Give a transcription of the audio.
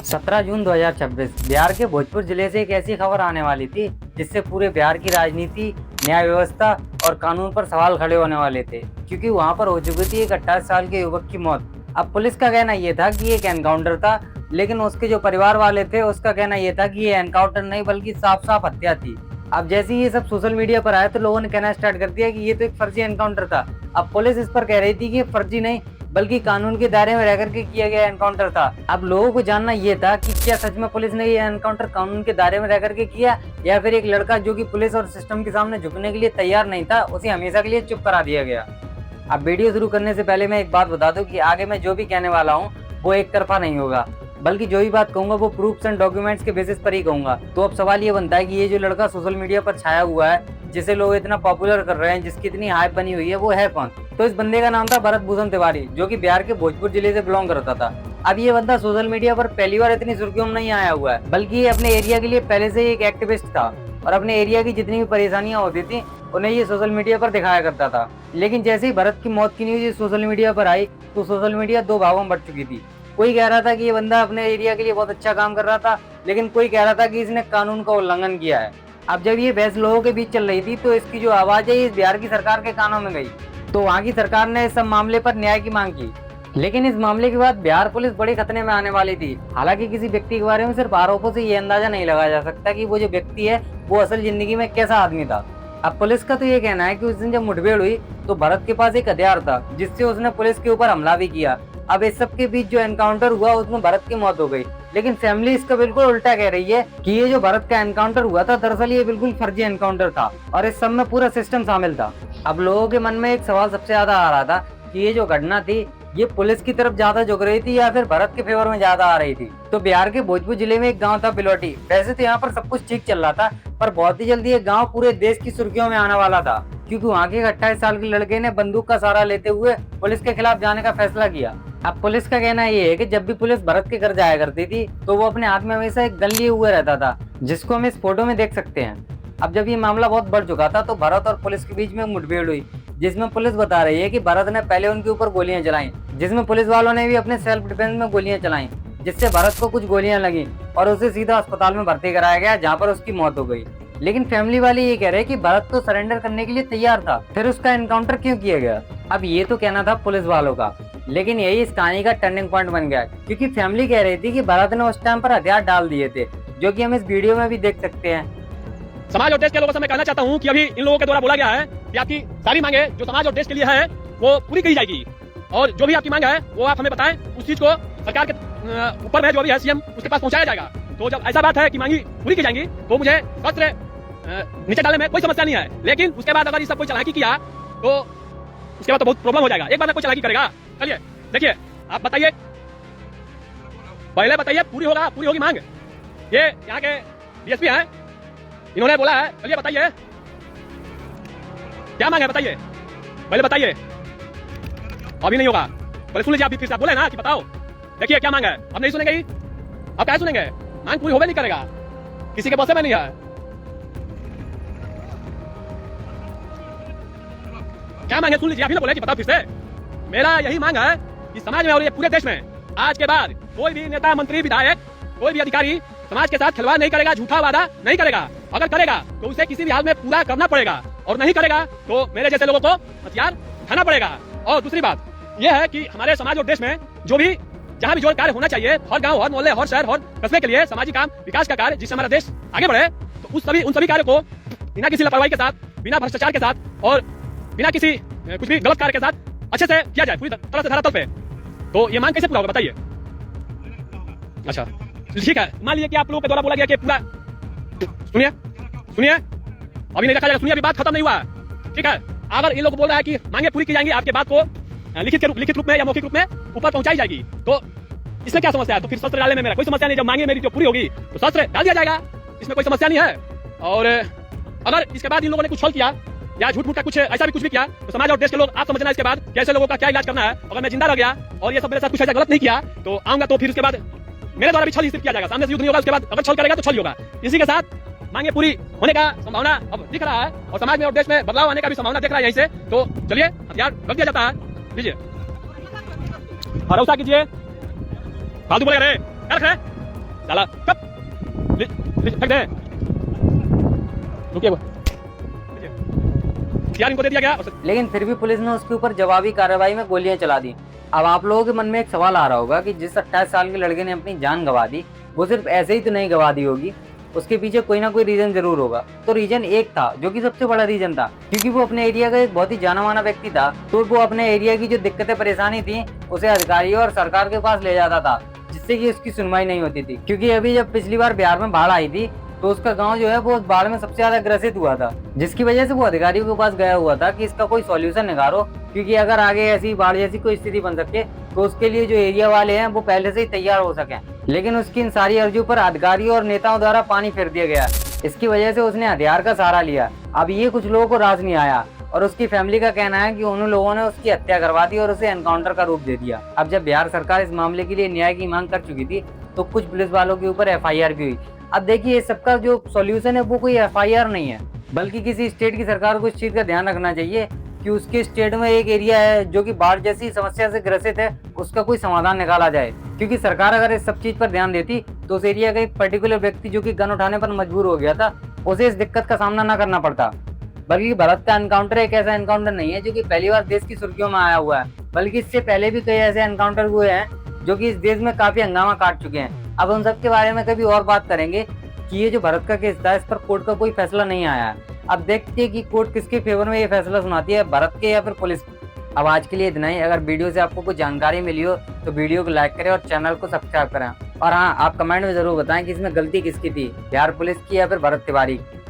17 जून 2026 बिहार के भोजपुर जिले से एक ऐसी खबर आने वाली थी जिससे पूरे बिहार की राजनीति, न्याय व्यवस्था और कानून पर सवाल खड़े होने वाले थे, क्योंकि वहां पर हो चुकी थी एक 28 साल के युवक की मौत। अब पुलिस का कहना यह था कि एक एनकाउंटर था, लेकिन उसके जो परिवार वाले थे उसका कहना यह था कि ये एनकाउंटर नहीं बल्कि साफ साफ हत्या थी। अब जैसे ही ये सब सोशल मीडिया पर आया तो लोगों ने कहना स्टार्ट कर दिया कि ये तो एक फर्जी एनकाउंटर था। अब पुलिस इस पर कह रही थी कि ये फर्जी नहीं बल्कि कानून के दायरे में रहकर के किया गया एनकाउंटर था। अब लोगों को जानना ये था कि क्या सच में पुलिस ने ये एनकाउंटर कानून के दायरे में रहकर के किया, या फिर एक लड़का जो कि पुलिस और सिस्टम के सामने झुकने के लिए तैयार नहीं था उसे हमेशा के लिए चुप करा दिया गया। अब वीडियो शुरू करने से पहले मैं एक बात बता दूं कि आगे मैं जो भी कहने वाला हूँ वो एक तरफा नहीं होगा, बल्कि जो भी बात कहूंगा वो प्रूफ्स एंड डॉक्यूमेंट्स के बेसिस पर ही कहूंगा। तो अब सवाल ये बनता है कि ये जो लड़का सोशल मीडिया पर छाया हुआ है, जिसे लोग इतना पॉपुलर कर रहे हैं, जिसकी इतनी हाइप बनी हुई है, वो है कौन? तो इस बंदे का नाम था भरत भूषण तिवारी, जो कि बिहार के भोजपुर जिले से बिलोंग करता था। अब ये बंदा सोशल मीडिया पर पहली बार इतनी सुर्खियों में नहीं आया हुआ है, बल्कि ये अपने एरिया के लिए पहले से ही एक एक्टिविस्ट था और अपने एरिया की जितनी भी परेशानियां होती थी उन्हें ये सोशल मीडिया पर दिखाया करता था। लेकिन जैसे ही भरत की मौत की न्यूज सोशल मीडिया पर आई तो सोशल मीडिया दो भागों में बट चुकी थी। कोई कह रहा था कि ये बंदा अपने एरिया के लिए बहुत अच्छा काम कर रहा था, लेकिन कोई कह रहा था कि इसने कानून का उल्लंघन किया है। अब जब ये बहस लोगों के बीच चल रही थी तो इसकी जो आवाज है इस बिहार की सरकार के कानों में गई, तो वहाँ की सरकार ने इस सब मामले पर न्याय की मांग की। लेकिन इस मामले के बाद बिहार पुलिस बड़े खतरे में आने वाली थी। हालांकि किसी व्यक्ति के बारे में सिर्फ आरोपों से ये अंदाजा नहीं लगाया जा सकता कि वो जो व्यक्ति है वो असल जिंदगी में कैसा आदमी था। अब पुलिस का तो ये कहना है कि उस दिन जब मुठभेड़ हुई तो भरत के पास एक हथियार था जिससे उसने पुलिस के ऊपर हमला भी किया। अब इस सब के बीच जो एनकाउंटर हुआ उसमें भरत की मौत हो गई, लेकिन फैमिली इसका बिल्कुल उल्टा कह रही है कि ये जो भरत का एनकाउंटर हुआ था दरअसल ये बिल्कुल फर्जी एनकाउंटर था और इस सब में पूरा सिस्टम शामिल था। अब लोगों के मन में एक सवाल सबसे ज्यादा आ रहा था कि ये जो घटना थी ये पुलिस की तरफ ज्यादा झुक रही थी या फिर भरत के फेवर में ज्यादा आ रही थी। तो बिहार के भोजपुर जिले में एक गांव था बिलोटी। वैसे तो यहाँ पर सब कुछ ठीक चल रहा था, पर बहुत ही जल्दी ये गांव पूरे देश की सुर्खियों में आने वाला था, क्योंकि वहाँ के 28 साल के लड़के ने बंदूक का सहारा लेते हुए पुलिस के खिलाफ जाने का फैसला किया। अब पुलिस का कहना ये है कि जब भी पुलिस भरत के घर जाया करती थी तो वो अपने हाथ में हमेशा एक गन लिए हुए रहता था, जिसको हम इस फोटो में देख सकते हैं। अब जब ये मामला बहुत बढ़ चुका था तो भरत और पुलिस के बीच में मुठभेड़ हुई, जिसमें पुलिस बता रही है कि भरत ने पहले उनके ऊपर गोलियां चलाई, जिसमें पुलिस वालों ने भी अपने सेल्फ डिफेंस में गोलियां चलाई, जिससे भरत को कुछ गोलियां लगी और उसे सीधा अस्पताल में भर्ती कराया गया, जहां पर उसकी मौत हो गई। लेकिन फैमिली वाले ये कह रहे हैं कि भरत तो सरेंडर करने के लिए तैयार था, फिर उसका एनकाउंटर क्यों किया गया? अब ये तो कहना था पुलिस वालों का, लेकिन यही इस कहानी का टर्निंग पॉइंट बन गया, क्योंकि फैमिली कह रही थी कि भरत ने उस टाइम पर हथियार डाल दिए थे, जो कि हम इस वीडियो में भी देख सकते हैं। समाज और देश के लोगों से मैं कहना चाहता हूं कि अभी इन लोगों के द्वारा बोला गया है कि आपकी सारी मांगे जो समाज और देश के लिए है वो पूरी की जाएगी, और जो भी आपकी मांग है वो आप हमें बताएं, उस चीज को सरकार के ऊपर में जो भी है सीएम उसके पास पहुंचाया जाएगा। तो जब ऐसा बात है कि मांगी पूरी की जाएंगी तो मुझे शस्त्र नीचे डालने में कोई समस्या नहीं है, लेकिन उसके बाद अगर ये सब कोई चालाकी किया तो उसके बाद तो बहुत प्रॉब्लम हो जाएगा। एक बार में कोई चालाकी करेगा? चलिए देखिए, आप बताइए, पहले बताइए पूरी होगी मांग। ये यहाँ के डीएसपी हैं, इन्होंने बोला है, चलिए बताइए क्या मांग है, बताइए पहले बताइए। अभी नहीं होगा, पहले सुन लीजिए, आप फिर से बोले ना कि बताओ, देखिए क्या मांग है। अब नहीं सुनेंगे, अब क्या सुनेंगे? मांग पूरी होवे नहीं करेगा, किसी के बसे में नहीं है। क्या मांग है सुन लीजिए, अभी ना बोले कि बताओ फिर से। मेरा यही मांग है कि समाज में और ये पूरे देश में आज के बाद कोई भी नेता, मंत्री, विधायक, कोई भी अधिकारी समाज के साथ खिलवाड़ नहीं करेगा, झूठा वादा नहीं करेगा। अगर करेगा तो उसे किसी भी हाल में पूरा करना पड़ेगा, और नहीं करेगा तो मेरे जैसे लोगों को हथियार उठाना पड़ेगा। और दूसरी बात यह है कि हमारे समाज और देश में जो भी जहाँ भी जो कार्य होना चाहिए, हर गांव, हर मोहल्ले, हर शहर, हर कस्बे के लिए सामाजिक काम, विकास का कार्य, जिससे हमारा देश आगे बढ़े, तो उन सभी कार्य को बिना किसी लापरवाही के साथ, बिना भ्रष्टाचार के साथ और बिना किसी कुछ भी गलत कार्य के साथ अच्छे से किया जाए, पूरी तरह से धरातल पे। तो ये मांग कैसे पूरा होगा बताइए? अच्छा ठीक है, मान लीजिए कि आप लोगों के द्वारा बोला गया कि पूरा, सुनिए अभी नहीं रखा जाएगा, सुनिए अभी बात खत्म नहीं हुआ, ठीक है। अगर इन लोग बोल रहा है कि मांगे पूरी की जाएंगी, आपके बात को लिखित रूप में या मौखिक रूप में ऊपर पहुंचाई जाएगी, तो इसमें क्या समस्या है? तो फिर शस्त्र डालने में मेरा कोई समस्या नहीं। जब मांगे मेरी जो पूरी होगी तो शस्त्र डाल दिया जाएगा, इसमें कोई समस्या नहीं है। और अगर इसके बाद इन लोगों ने कुछ छल किया या झूठ मूठ का कुछ ऐसा भी कुछ भी किया तो समाज और देश के लोग आप समझना इसके बाद कैसे लोगों का क्या इलाज करना है। अगर मैं जिंदा रह गया और ये सब मेरे साथ कुछ ऐसा गलत नहीं किया तो आऊंगा, तो फिर उसके बाद मेरे द्वारा भी छल किया जाएगा, सामने से युद्ध नहीं होगा। उसके बाद अगर छल करेगा तो छल होगा। इसी के साथ मांगे पूरी होने का संभावना अब दिख रहा है, और समाज में और देश में बदलाव आने का भी संभावना दिख रहा है यहीं से। तो चलिए हथियार रख दिया जाता है, लीजिए भरोसा कीजिए, फालतू बोलेगा रे, क्या रख रहे? साला कब फेंक दे। रुकिए वो यार इनको दे दिया गया। लेकिन फिर भी पुलिस ने उसके ऊपर जवाबी कार्रवाई में गोलियां चला दी। अब आप लोगों के मन में एक सवाल आ रहा होगा कि जिस 28 साल के लड़के ने अपनी जान गंवा दी, वो सिर्फ ऐसे ही तो नहीं गंवा दी होगी, उसके पीछे कोई ना कोई रीजन जरूर होगा। तो रीजन एक था जो कि सबसे बड़ा रीजन था, क्योंकि वो अपने एरिया का एक बहुत ही जाना माना व्यक्ति था। तो वो अपने एरिया की जो दिक्कतें परेशानी थी उसे अधिकारियों और सरकार के पास ले जाता था, जिससे कि उसकी सुनवाई नहीं होती थी। क्योंकि अभी जब पिछली बार बिहार में बाढ़ आई थी तो उसका गांव जो है वो उस बाढ़ में सबसे ज्यादा ग्रसित हुआ था, जिसकी वजह से वो अधिकारियों के पास गया हुआ था कि इसका कोई सॉल्यूशन निकालो, क्योंकि अगर आगे ऐसी बाढ़ जैसी कोई स्थिति बन सके तो उसके लिए जो एरिया वाले हैं वो पहले से ही तैयार हो सकें। लेकिन उसकी इन सारी अर्जियों पर अधिकारियों और नेताओं द्वारा पानी फेर दिया गया। इसकी वजह से उसने हथियार का सहारा लिया। अब ये कुछ लोगों को राज नहीं आया और उसकी फैमिली का कहना है कि उन लोगों ने उसकी हत्या करवा दी और उसे एनकाउंटर का रूप दे दिया। अब जब बिहार सरकार इस मामले के लिए न्याय की मांग कर चुकी थी तो कुछ पुलिस वालों के ऊपर FIR भी हुई। अब देखिए, इस सबका जो सॉल्यूशन है वो कोई FIR नहीं है, बल्कि किसी स्टेट की सरकार को इस चीज का ध्यान रखना चाहिए कि उसके स्टेट में एक एरिया है जो कि बाढ़ जैसी समस्या से ग्रसित है, उसका कोई समाधान निकाला जाए। क्योंकि सरकार अगर इस सब चीज पर ध्यान देती तो उस एरिया का एक पर्टिकुलर व्यक्ति जो कि गन उठाने पर मजबूर हो गया था, उसे इस दिक्कत का सामना न करना पड़ता। बल्कि भारत का एनकाउंटर एक ऐसा एनकाउंटर नहीं है जो कि पहली बार देश की सुर्खियों में आया हुआ है, बल्कि इससे पहले भी कई ऐसे एनकाउंटर हुए हैं जो कि इस देश में काफी हंगामा काट चुके हैं। अब उन सब के बारे में कभी और बात करेंगे कि ये जो भारत का केस था इस पर कोर्ट का कोई फैसला नहीं आया है। अब देखते हैं कि कोर्ट किसके फेवर में ये फैसला सुनाती है, भारत के या फिर पुलिस के। अब आज के लिए इतना ही। अगर वीडियो से आपको कुछ जानकारी मिली हो तो वीडियो को लाइक करें और चैनल को सब्सक्राइब करें। और हाँ, आप कमेंट में जरूर बताएं कि इसमें गलती किसकी थी, बिहार पुलिस की या फिर भरत तिवारी की।